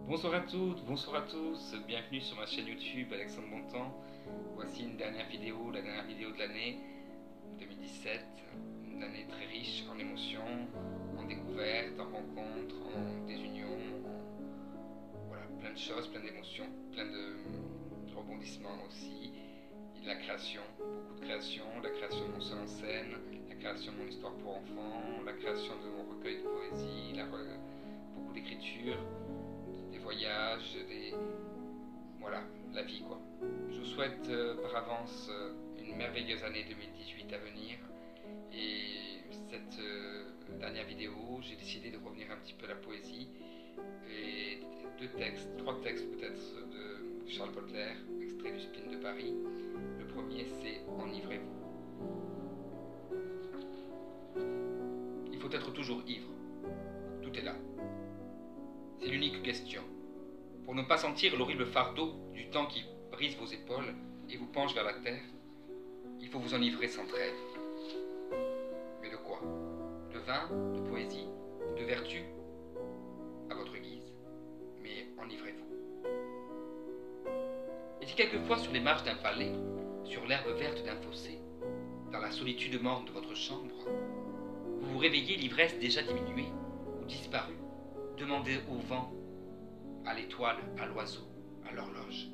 Bonsoir à toutes, bonsoir à tous, bienvenue sur ma chaîne YouTube Alexandre Bontemps. Voici une dernière vidéo, la dernière vidéo de l'année 2017, une année très riche en émotions, en découvertes, en rencontres, en désunions, voilà, plein de choses, plein d'émotions, plein de rebondissements aussi, et de la création, beaucoup de création, la création de mon seul en scène, la création de mon histoire pour enfants, la création de mon recueil de poésie, beaucoup d'écriture, des voyages, voilà, la vie quoi. Je vous souhaite par avance une merveilleuse année 2018 à venir. Et cette dernière vidéo, j'ai décidé de revenir un petit peu à la poésie et trois textes peut-être de Charles Baudelaire, extrait du Spleen de Paris. Le premier c'est Enivrez-vous. Il faut être toujours ivre. Tout est là. C'est l'unique question. Pour ne pas sentir l'horrible fardeau du temps qui brise vos épaules et vous penche vers la terre, il faut vous enivrer sans trêve. Mais de quoi? De vin, de poésie, de vertu? À votre guise, mais enivrez-vous. Et si quelquefois sur les marches d'un palais, sur l'herbe verte d'un fossé, dans la solitude morne de votre chambre, vous vous réveillez l'ivresse déjà diminuée ou disparue, demandez au vent, à l'étoile, à l'oiseau, à l'horloge,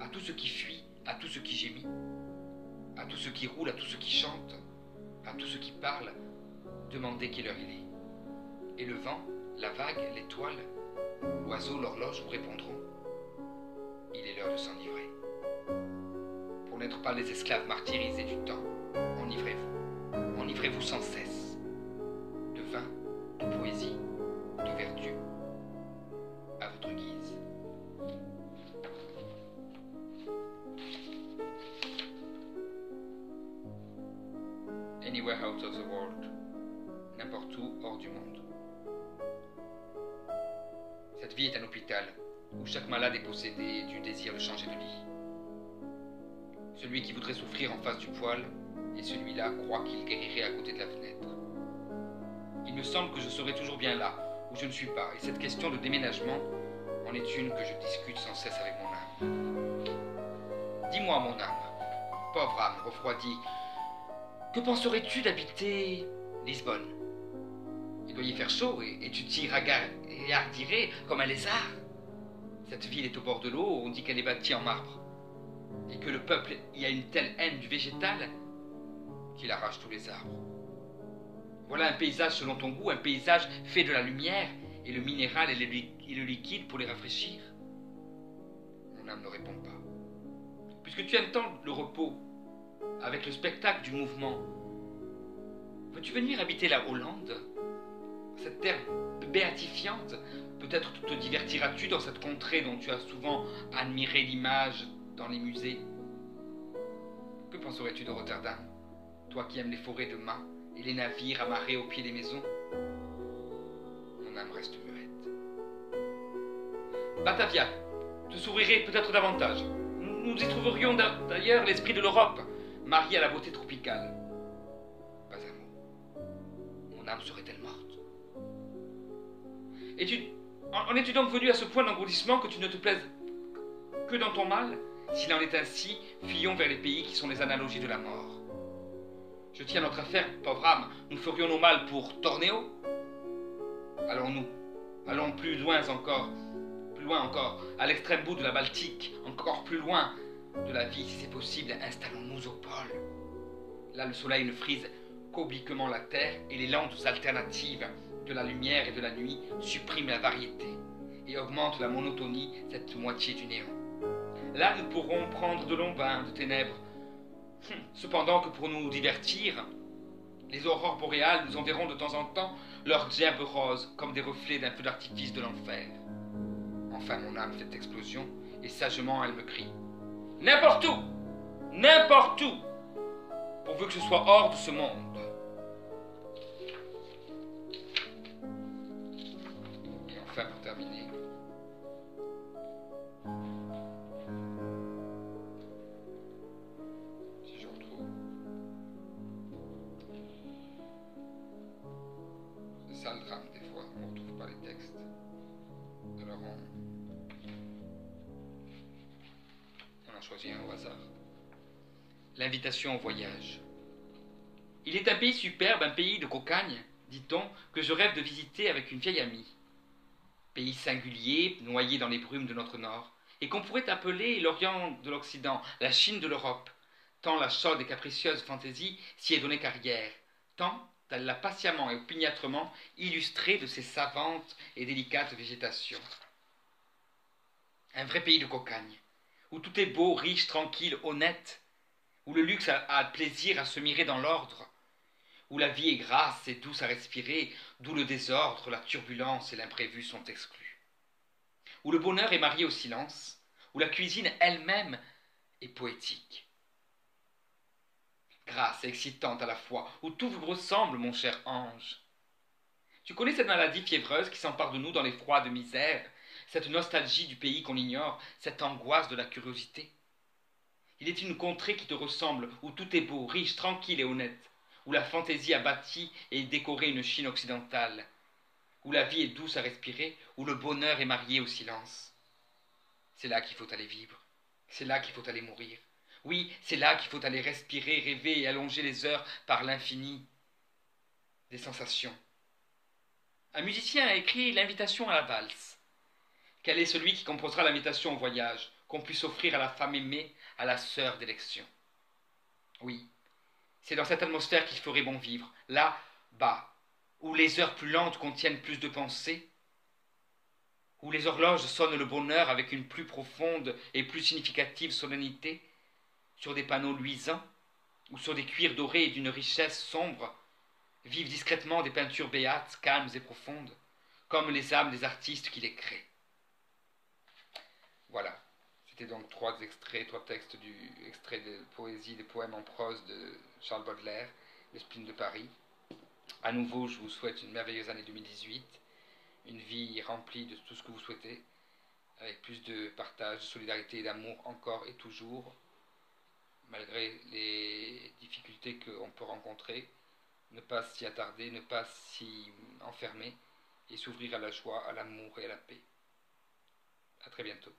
à tout ce qui fuit, à tout ce qui gémit, à tout ce qui roule, à tout ce qui chante, à tout ce qui parle, demandez quelle heure il est. Et le vent, la vague, l'étoile, l'oiseau, l'horloge vous répondront, il est l'heure de s'enivrer. Pour n'être pas les esclaves martyrisés du temps, enivrez-vous. Enivrez-vous sans cesse. De vin, de poésie, de vertu, à votre guise. Anywhere out of the world, n'importe où hors du monde. Cette vie est un hôpital où chaque malade est possédé du désir de changer de lit. Celui qui voudrait souffrir en face du poêle, et celui-là croit qu'il guérirait à côté de la fenêtre. Il me semble que je serai toujours bien là, où je ne suis pas, et cette question de déménagement en est une que je discute sans cesse avec mon âme. Dis-moi, mon âme, pauvre âme refroidie, que penserais-tu d'habiter Lisbonne? Il doit y faire chaud et tu t'y hardirais comme un lézard. Cette ville est au bord de l'eau, on dit qu'elle est bâtie en marbre, et que le peuple y a une telle haine du végétal qu'il arrache tous les arbres. Voilà un paysage selon ton goût, un paysage fait de la lumière et le minéral et le liquide pour les rafraîchir? Mon âme ne répond pas. Puisque tu aimes tant le repos, avec le spectacle du mouvement, veux-tu venir habiter la Hollande? Cette terre béatifiante, peut-être te divertiras-tu dans cette contrée dont tu as souvent admiré l'image dans les musées. Que penserais-tu de Rotterdam, toi qui aimes les forêts de mâts et les navires amarrés au pied des maisons? Mon âme reste muette. Batavia te sourirait peut-être davantage. Nous y trouverions d'ailleurs l'esprit de l'Europe, marié à la beauté tropicale. Pas un mot. Mon âme serait-elle morte? En es-tu donc venu à ce point d'engourdissement que tu ne te plaises que dans ton mal? S'il en est ainsi, fuyons vers les pays qui sont les analogies de la mort. Je tiens notre affaire, pauvre âme, nous ferions nos mal pour Tornéo? Allons plus loin encore, à l'extrême bout de la Baltique, encore plus loin de la vie, si c'est possible, installons-nous au pôle. Là, le soleil ne frise qu'obliquement la terre et les lentes alternatives de la lumière et de la nuit suppriment la variété et augmentent la monotonie, cette moitié du néant. Là, nous pourrons prendre de longs bains de ténèbres. Cependant que pour nous divertir, les aurores boréales nous enverront de temps en temps leurs gerbes roses comme des reflets d'un feu d'artifice de l'enfer. Enfin, mon âme fait explosion et sagement elle me crie: n'importe où! N'importe où! Pourvu que ce soit hors de ce monde. Et enfin, pour terminer, si je retrouve, c'est ça le drame des fois, on ne retrouve pas les textes. Alors choisis un au hasard. L'invitation au voyage. Il est un pays superbe, un pays de cocagne, dit-on, que je rêve de visiter avec une vieille amie. Pays singulier, noyé dans les brumes de notre nord, et qu'on pourrait appeler l'Orient de l'Occident, la Chine de l'Europe, tant la chaude et capricieuse fantaisie s'y est donnée carrière, tant elle l'a patiemment et opiniâtrement illustrée de ses savantes et délicates végétations. Un vrai pays de cocagne, où tout est beau, riche, tranquille, honnête, où le luxe a plaisir à se mirer dans l'ordre, où la vie est grasse et douce à respirer, d'où le désordre, la turbulence et l'imprévu sont exclus, où le bonheur est marié au silence, où la cuisine elle-même est poétique, grasse et excitante à la fois, où tout vous ressemble, mon cher ange. Tu connais cette maladie fiévreuse qui s'empare de nous dans les froides misères, cette nostalgie du pays qu'on ignore, cette angoisse de la curiosité? Il est une contrée qui te ressemble, où tout est beau, riche, tranquille et honnête, où la fantaisie a bâti et décoré une Chine occidentale, où la vie est douce à respirer, où le bonheur est marié au silence. C'est là qu'il faut aller vivre, c'est là qu'il faut aller mourir. Oui, c'est là qu'il faut aller respirer, rêver et allonger les heures par l'infini des sensations. Un musicien a écrit l'invitation à la valse. Quel est celui qui composera l'invitation au voyage qu'on puisse offrir à la femme aimée, à la sœur d'élection? Oui, c'est dans cette atmosphère qu'il ferait bon vivre, là, bas, où les heures plus lentes contiennent plus de pensées, où les horloges sonnent le bonheur avec une plus profonde et plus significative solennité, sur des panneaux luisants, ou sur des cuirs dorés et d'une richesse sombre, vivent discrètement des peintures béates, calmes et profondes, comme les âmes des artistes qui les créent. Voilà. C'était donc trois textes extraits de poésie, de poèmes en prose de Charles Baudelaire, Le Spleen de Paris. À nouveau, je vous souhaite une merveilleuse année 2018, une vie remplie de tout ce que vous souhaitez, avec plus de partage, de solidarité et d'amour encore et toujours, malgré les difficultés qu'on peut rencontrer, ne pas s'y attarder, ne pas s'y enfermer et s'ouvrir à la joie, à l'amour et à la paix. À très bientôt.